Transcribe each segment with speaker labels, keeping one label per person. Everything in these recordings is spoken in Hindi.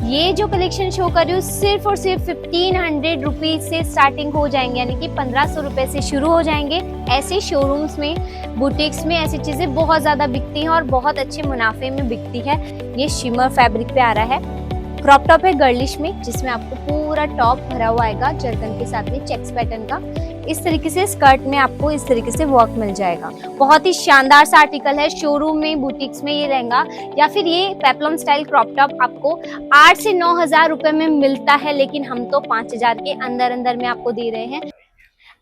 Speaker 1: ये जो कलेक्शन शो कर रही हूँ सिर्फ और सिर्फ 1500 रुपीज से स्टार्टिंग हो जाएंगे, यानी कि 1500 रुपए से शुरू हो जाएंगे। ऐसे शोरूम्स में, बुटीक्स में ऐसी चीजें बहुत ज्यादा बिकती हैं और बहुत अच्छे मुनाफे में बिकती है। ये शिमर फैब्रिक पे आ रहा है, क्रॉप टॉप है गर्लिश में, जिसमें आपको पूरा टॉप भरा हुआ आएगा जरकन के साथ में चेक्स पैटर्न का। इस तरीके से स्कर्ट में आपको इस तरीके से वर्क मिल जाएगा। बहुत ही शानदार सा आर्टिकल है। शोरूम में, बुटीक्स में ये लहंगा या फिर ये पेप्लम स्टाइल क्रॉप टॉप आपको 8 से 9,000 रुपए में मिलता है, लेकिन हम तो 5,000 के अंदर अंदर में आपको दे रहे हैं।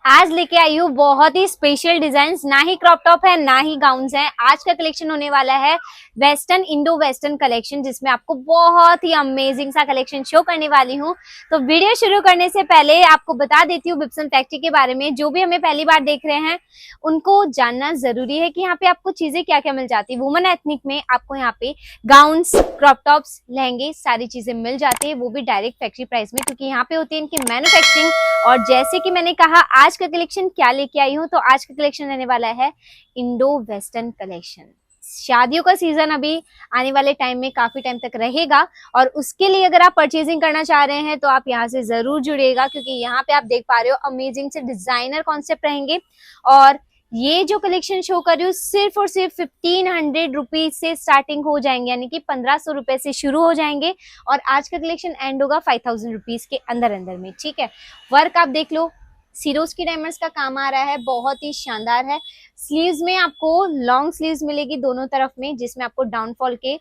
Speaker 1: आज लेके आई हूँ बहुत ही स्पेशल डिजाइन, ना ही क्रॉप टॉप है ना ही गाउन्स है। आज का कलेक्शन होने वाला है वेस्टर्न, इंडो वेस्टर्न कलेक्शन, जिसमें आपको बहुत ही अमेजिंग सा कलेक्शन शो करने वाली हूँ। तो वीडियो शुरू करने से पहले आपको बता देती हूँ बिब्सन फैक्ट्री के बारे में। जो भी हमें पहली बार देख रहे हैं उनको जानना जरूरी है कि यहाँ पे आपको चीजें क्या क्या मिल जाती है। वुमेन एथनिक में आपको यहाँ पे गाउन्स, क्रॉप टॉप्स, लहंगे, सारी चीजें मिल जाती है, वो भी डायरेक्ट फैक्ट्री प्राइस में, क्योंकि यहाँ पे होती है इनकी मैन्युफैक्चरिंग। और जैसे कि मैंने कहा आज का कलेक्शन क्या लेके आई हूँ, तो आज का कलेक्शन रहने वाला है इंडो वेस्टर्न कलेक्शन। शादियों का सीजन अभी आने वाले टाइम में काफी टाइम तक रहेगा, और उसके लिए अगर आप परचेजिंग करना चाह रहे हैं तो आप यहाँ से जरूर जुड़िएगा, क्योंकि यहाँ पे आप देख पा रहे हो अमेजिंग से डिजाइनर कॉन्सेप्ट रहेंगे। और ये जो कलेक्शन शो कर रही हूँ सिर्फ और सिर्फ 1500 रुपीज से स्टार्टिंग हो जाएंगे, यानी कि 1500 रुपए से शुरू हो जाएंगे। और आज का कलेक्शन एंड होगा 5000 रुपीज के अंदर अंदर में। ठीक है, वर्क आप देख लो, सीरोज की डायमंड्स का काम आ रहा है, बहुत ही शानदार है। स्लीव्स में आपको लॉन्ग स्लीव्स मिलेगी दोनों तरफ में, जिसमें आपको डाउनफॉल के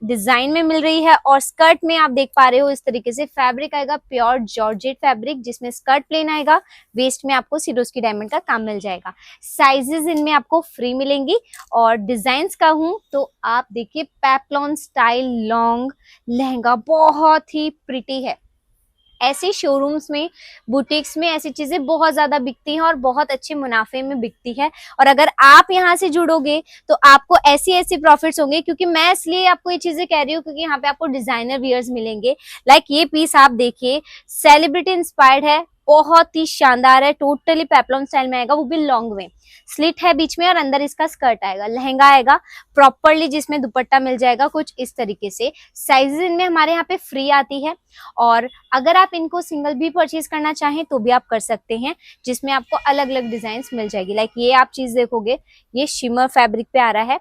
Speaker 1: डिजाइन में मिल रही है। और स्कर्ट में आप देख पा रहे हो इस तरीके से फैब्रिक आएगा, प्योर जॉर्जेट फैब्रिक, जिसमें स्कर्ट प्लेन आएगा, वेस्ट में आपको सीरोज की डायमंड का काम मिल जाएगा। साइजेस इनमें आपको फ्री मिलेंगी। और डिजाइन्स का हूं तो आप देखिए, पेप्लॉन स्टाइल लॉन्ग लहंगा बहुत ही प्रिटी है। ऐसे शोरूम्स में, बुटीक्स में ऐसी चीजें बहुत ज्यादा बिकती हैं और बहुत अच्छे मुनाफे में बिकती है। और अगर आप यहाँ से जुड़ोगे तो आपको ऐसी ऐसी प्रॉफिट्स होंगे, क्योंकि मैं इसलिए आपको ये चीजें कह रही हूँ क्योंकि यहाँ पे आपको डिजाइनर वियर्स मिलेंगे। लाइक ये पीस आप देखिए, सेलिब्रिटी इंस्पायर्ड है, बहुत ही शानदार है, टोटली पेप्लम स्टाइल में आएगा, वो भी लॉन्ग में। स्लिट है बीच में और अंदर इसका स्कर्ट आएगा, लहंगा आएगा प्रॉपरली, जिसमें दुपट्टा मिल जाएगा कुछ इस तरीके से। साइजेस इनमें हमारे यहाँ पे फ्री आती है, और अगर आप इनको सिंगल भी परचेज करना चाहें तो भी आप कर सकते हैं, जिसमें आपको अलग अलग डिजाइन मिल जाएगी। लाइक ये आप चीज देखोगे, ये शिमर फैब्रिक पे आ रहा है,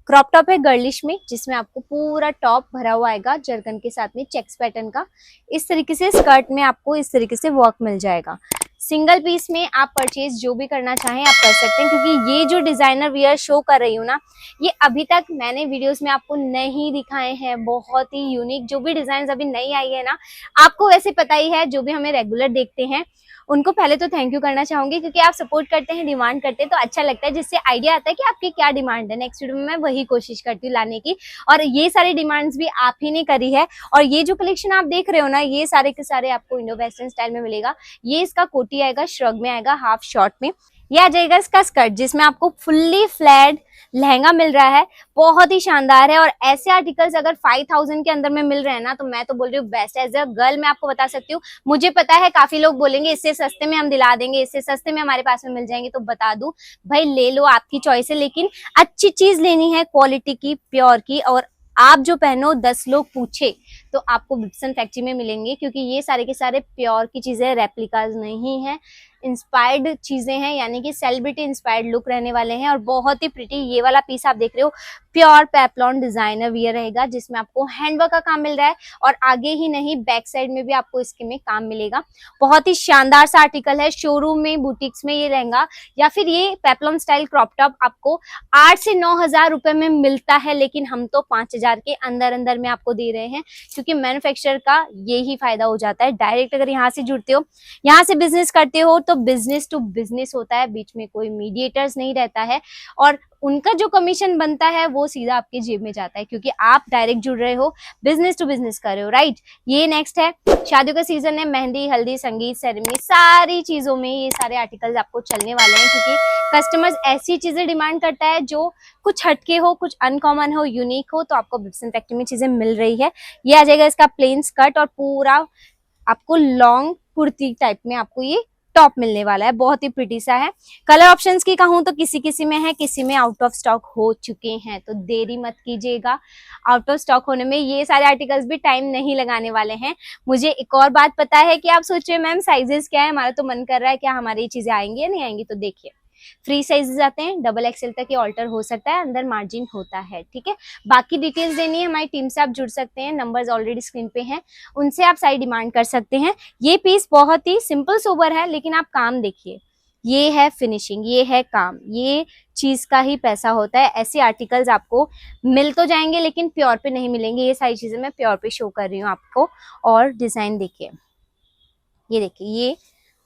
Speaker 1: क्रॉप टॉप है गर्लिश में, जिसमें आपको पूरा टॉप भरा हुआ आएगा जरकन के साथ में चेक्स पैटर्न का। इस तरीके से स्कर्ट में आपको इस तरीके से वर्क मिल जाएगा। सिंगल पीस में आप परचेज जो भी करना चाहें आप कर सकते हैं, क्योंकि ये जो डिजाइनर वियर शो कर रही हूँ ना, ये अभी तक मैंने वीडियोस में आपको नहीं दिखाए हैं। बहुत ही यूनिक जो भी डिजाइन अभी नई आई है ना, आपको वैसे पता ही है, जो भी हमें रेगुलर देखते हैं उनको पहले तो थैंक यू करना चाहूंगी, क्योंकि आप सपोर्ट करते हैं, डिमांड करते हैं, तो अच्छा लगता है, जिससे आइडिया आता है कि आपकी क्या डिमांड है। नेक्स्ट वीडियो में मैं वही कोशिश करती हूँ लाने की, और ये सारी डिमांड्स भी आप ही ने करी है। और ये जो कलेक्शन आप देख रहे हो ना, ये सारे के सारे आपको इंडो वेस्टर्न स्टाइल में मिलेगा। ये इसका कोटी आएगा, श्रग में आएगा, हाफ शॉर्ट में। ये आ जाएगा इसका स्कर्ट, जिसमें आपको फुल्ली फ्लैट लहंगा मिल रहा है, बहुत ही शानदार है। और ऐसे आर्टिकल्स अगर 5000 के अंदर में मिल रहे हैं ना, तो मैं तो बोल रही हूँ बेस्ट। एज अ गर्ल मैं आपको बता सकती हूँ, मुझे पता है काफी लोग बोलेंगे इससे सस्ते में हम दिला देंगे, इससे सस्ते में हमारे पास में मिल जाएंगे, तो बता दूं भाई ले लो, आपकी चॉइस है, लेकिन अच्छी चीज लेनी है, क्वालिटी की, प्योर की। और आप जो पहनो 10 लोग पूछे तो आपको बिब्सन फैक्ट्री में मिलेंगे, क्योंकि ये सारे के सारे प्योर की चीजें, रेप्लिकाज नहीं है, इंस्पायर्ड चीजें हैं, यानी कि सेलिब्रिटी इंस्पायर्ड लुक रहने वाले हैं। और बहुत ही प्रिटी ये वाला पीस आप देख रहे हो, प्योर पेप्लॉन डिजाइनर वियर रहेगा, जिसमें आपको हैंडवर्क का काम मिल रहा है, और आगे ही नहीं बैक साइड में भी आपको इसके में काम मिलेगा। बहुत ही शानदार सा आर्टिकल है। शोरूम में, बुटीक्स में ये लहंगा या फिर ये पेप्लॉन स्टाइल क्रॉप टॉप आपको 8 से 9,000 रुपए में मिलता है, लेकिन हम तो 5000 के अंदर अंदर में आपको दे रहे हैं, क्योंकि मैन्युफैक्चरर का यही फायदा हो जाता है। डायरेक्ट अगर यहाँ से जुड़ते हो, यहाँ से बिजनेस करते हो, तो बिजनेस टू बिजनेस होता है, बीच में कोई मीडिएटर्स नहीं रहता है, और उनका जो कमीशन बनता है वो सीधा आपके जेब में जाता है, क्योंकि आप डायरेक्ट जुड़ रहे हो, बिजनेस टू बिजनेस कर रहे हो, राइट। ये नेक्स्ट है, शादियों का सीजन है, मेहंदी, हल्दी, संगीत, सेरेमनी, सारी चीजों में ये सारे आर्टिकल्स आपको चलने वाले हैं, क्योंकि कस्टमर्स ऐसी चीजें डिमांड करता है जो कुछ हटके हो, कुछ अनकॉमन हो, यूनिक हो, तो आपको बिब्सन फैक्ट्री में चीजें मिल रही है। ये आ जाएगा इसका प्लेन स्कर्ट, और पूरा आपको लॉन्ग कुर्ती टाइप में आपको ये टॉप मिलने वाला है, बहुत ही प्रिटी सा है। कलर ऑप्शंस की कहूँ तो किसी किसी में है, किसी में आउट ऑफ स्टॉक हो चुके हैं, तो देरी मत कीजिएगा। आउट ऑफ स्टॉक होने में ये सारे आर्टिकल्स भी टाइम नहीं लगाने वाले हैं। मुझे एक और बात पता है कि आप सोच रहे हैं मैम साइजेस क्या है, हमारा तो मन कर रहा है क्या हमारी ये चीजें आएंगी या नहीं आएंगी, तो देखिए फ्री साइजेस आते हैं, डबल एक्सएल तक ये ऑल्टर हो सकता है, अंदर मार्जिन होता है, ठीक है। बाकी डिटेल्स देनी है हमारी टीम से आप जुड़ सकते हैं, नंबर्स ऑलरेडी स्क्रीन पे हैं, उनसे आप सारी डिमांड कर सकते हैं। ये पीस बहुत ही सिंपल सोबर है, लेकिन आप काम देखिए, ये है फिनिशिंग, ये है काम, ये चीज का ही पैसा होता है। ऐसे आर्टिकल्स आपको मिल तो जाएंगे लेकिन प्योर पे नहीं मिलेंगे। ये सारी चीजें मैं प्योर पे शो कर रही हूँ आपको। और डिजाइन देखिए, ये देखिए, ये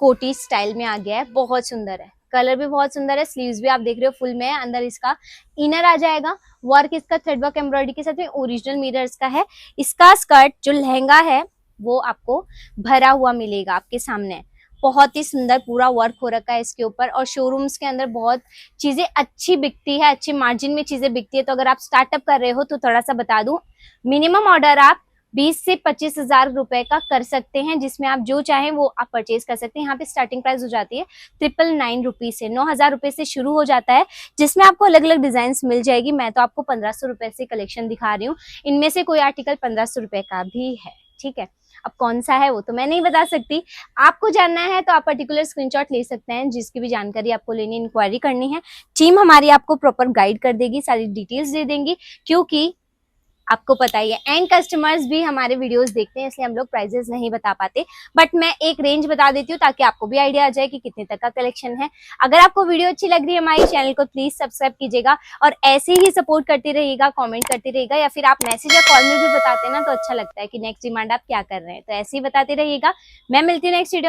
Speaker 1: कोटी स्टाइल में आ गया है, बहुत सुंदर है, कलर भी बहुत सुंदर है। स्लीव्स भी आप देख रहे हो फुल में है, अंदर इसका इनर आ जाएगा, वर्क इसका थ्रेड वर्क एम्ब्रॉयडरी के साथ में ओरिजिनल मिरर्स का है। इसका स्कर्ट जो लहंगा है वो आपको भरा हुआ मिलेगा आपके सामने, बहुत ही सुंदर पूरा वर्क हो रखा है इसके ऊपर। और शोरूम्स के अंदर बहुत चीजें अच्छी बिकती है, अच्छे मार्जिन में चीजें बिकती है। तो अगर आप स्टार्टअप कर रहे हो तो थोड़ा सा बता दूं, मिनिमम ऑर्डर आप 20 से 25,000 रुपए का कर सकते हैं, जिसमें आप जो चाहें वो आप परचेज कर सकते हैं। यहाँ पे स्टार्टिंग प्राइस हो जाती है 999 रुपीज से, 9,000 रुपए से शुरू हो जाता है, जिसमें आपको अलग अलग डिजाइन मिल जाएगी। मैं तो आपको 1500 रुपए से कलेक्शन दिखा रही हूँ, इनमें से कोई आर्टिकल 1500 रुपए का भी है, ठीक है। अब कौन सा है वो तो मैं नहीं बता सकती, आपको जानना है तो आप पर्टिकुलर स्क्रीनशॉट ले सकते हैं। जिसकी भी जानकारी आपको लेनी, इंक्वायरी करनी है, टीम हमारी आपको प्रॉपर गाइड कर देगी, सारी डिटेल्स दे देंगी, क्योंकि आपको पता ही है एंड कस्टमर्स भी हमारे वीडियोस देखते हैं, इसलिए हम लोग प्राइजेस नहीं बता पाते। बट मैं एक रेंज बता देती हूँ ताकि आपको भी आइडिया आ जाए कि कितने तक का कलेक्शन है। अगर आपको वीडियो अच्छी लग रही है हमारे चैनल को प्लीज सब्सक्राइब कीजिएगा और ऐसे ही सपोर्ट करते रहिएगा, कमेंट करते रहिएगा, या फिर आप मैसेज या कॉल में भी बताते ना तो अच्छा लगता है कि नेक्स्ट डिमांड आप क्या कर रहे हैं, तो ऐसे ही बताते रहिएगा। मैं मिलती हूँ नेक्स्ट वीडियो।